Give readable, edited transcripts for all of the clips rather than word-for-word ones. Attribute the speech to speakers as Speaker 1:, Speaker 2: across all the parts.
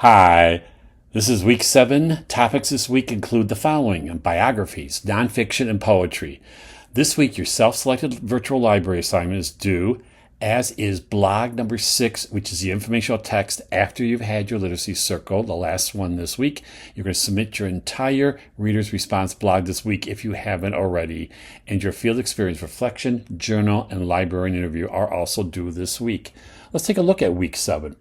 Speaker 1: Hi, this is week 7. Topics this week include the following: biographies, nonfiction, and poetry. This week, your self-selected virtual library assignment is due, as is blog number 6, which is the informational text after you've had your literacy circle, the last one this week. You're going to submit your entire reader's response blog this week if you haven't already. And your field experience reflection, journal, and librarian interview are also due this week. Let's take a look at week 7.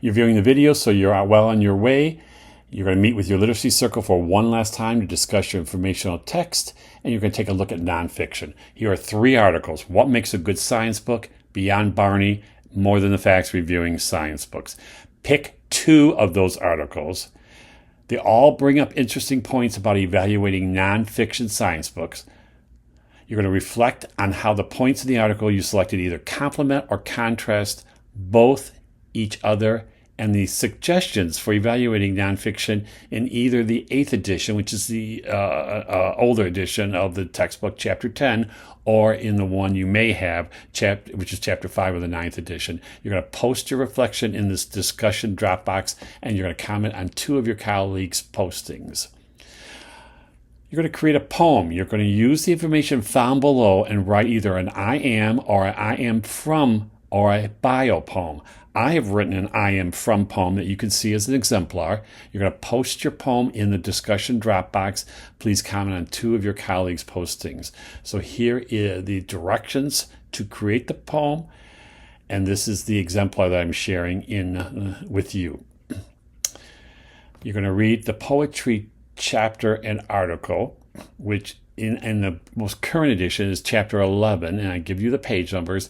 Speaker 1: You're viewing the video, so you're well on your way. You're going to meet with your literacy circle for one last time to discuss your informational text, and you're going to take a look at nonfiction. Here are 3 articles: What Makes a Good Science Book, Beyond Barney, More Than the Facts, Reviewing Science Books. Pick 2 of those articles. They all bring up interesting points about evaluating nonfiction science books. You're going to reflect on how the points in the article you selected either complement or contrast both each other, and the suggestions for evaluating nonfiction in either the 8th edition, which is the older edition of the textbook, Chapter 10, or in the one you may have, which is Chapter 5 of the 9th edition. You're going to post your reflection in this discussion Dropbox, and you're going to comment on 2 of your colleagues' postings. You're going to create a poem. You're going to use the information found below and write either an I am or an I am from or a bio poem. I have written an I am from poem that you can see as an exemplar. You're going to post your poem in the discussion Dropbox. Please comment on 2 of your colleagues' postings. So here are the directions to create the poem, and this is the exemplar that I'm sharing with you. You're going to read the poetry chapter and article, which in the most current edition is Chapter 11, and I give you the page numbers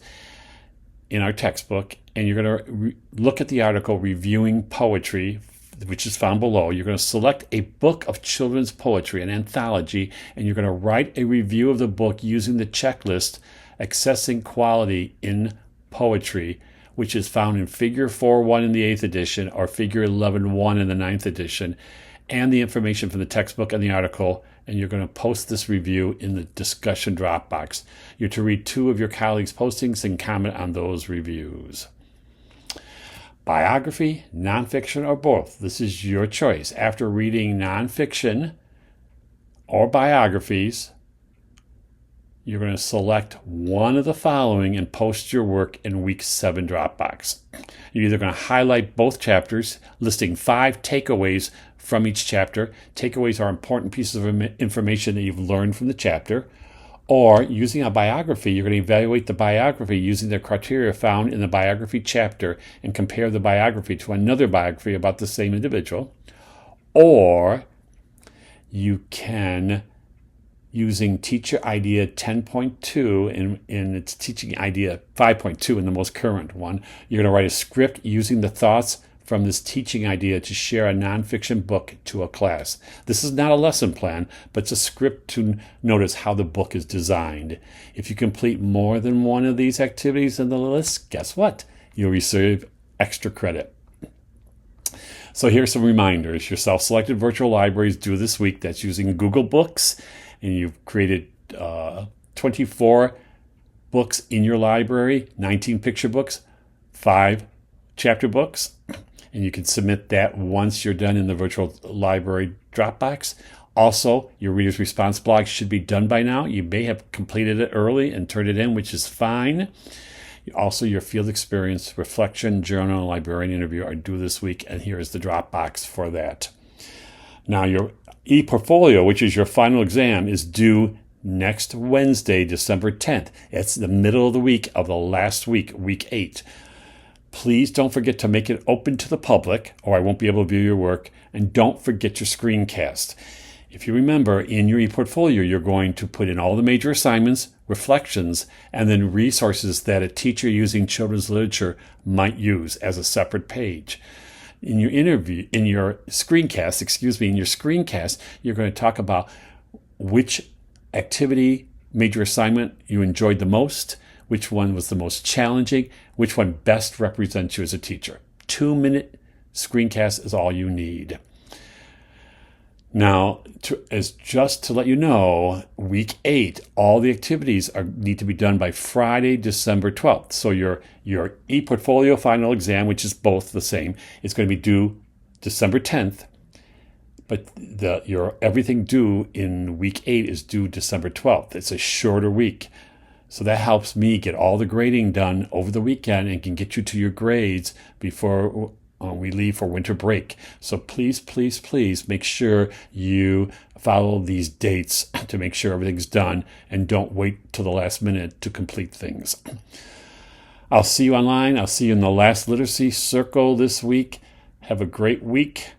Speaker 1: in our textbook, and you're going to look at the article Reviewing Poetry, which is found below. You're going to select a book of children's poetry, an anthology, and you're going to write a review of the book using the checklist Accessing Quality in Poetry, which is found in Figure 4.1 in the 8th edition or Figure 11.1 in the 9th edition, and the information from the textbook and the article, and you're going to post this review in the discussion Dropbox. You're to read 2 of your colleagues' postings and comment on those reviews. Biography, nonfiction, or both. This is your choice. After reading nonfiction or biographies, you're going to select one of the following and post your work in week 7 Dropbox. You're either going to highlight both chapters, listing 5 takeaways from each chapter. Takeaways are important pieces of information that you've learned from the chapter. Or using a biography, you're going to evaluate the biography using the criteria found in the biography chapter and compare the biography to another biography about the same individual. Or you can, using teacher idea 10.2 in its teaching idea 5.2 in the most current one, you're going to write a script using the thoughts from this teaching idea to share a nonfiction book to a class. This is not a lesson plan, but it's a script to notice how the book is designed. If you complete more than one of these activities in the list, guess what? You'll receive extra credit. So here's some reminders. Your self-selected virtual library is due this week. That's using Google Books, and you've created 24 books in your library, 19 picture books, 5 chapter books, and you can submit that once you're done in the virtual library Dropbox. Also, your reader's response blog should be done by now. You may have completed it early and turned it in, which is fine. Also, your field experience, reflection, journal, and librarian interview are due this week, and here is the Dropbox for that. Now, your e-portfolio, which is your final exam, is due next Wednesday, December 10th. It's the middle of the week of the last week, week 8. Please don't forget to make it open to the public, or I won't be able to view your work. And don't forget your screencast. If you remember, in your ePortfolio, you're going to put in all the major assignments, reflections, and then resources that a teacher using children's literature might use as a separate page. In your screencast, you're going to talk about which activity, major assignment you enjoyed the most, which one was the most challenging, which one best represents you as a teacher. 2-minute screencast is all you need. Now, just to let you know, week 8, all the activities need to be done by Friday, December 12th. So your e-portfolio final exam, which is both the same, is going to be due December 10th. But your everything due in week 8 is due December 12th. It's a shorter week. So that helps me get all the grading done over the weekend and can get you to your grades before we leave for winter break. So please, please, please make sure you follow these dates to make sure everything's done, and don't wait till the last minute to complete things. I'll see you online. I'll see you in the last literacy circle this week. Have a great week.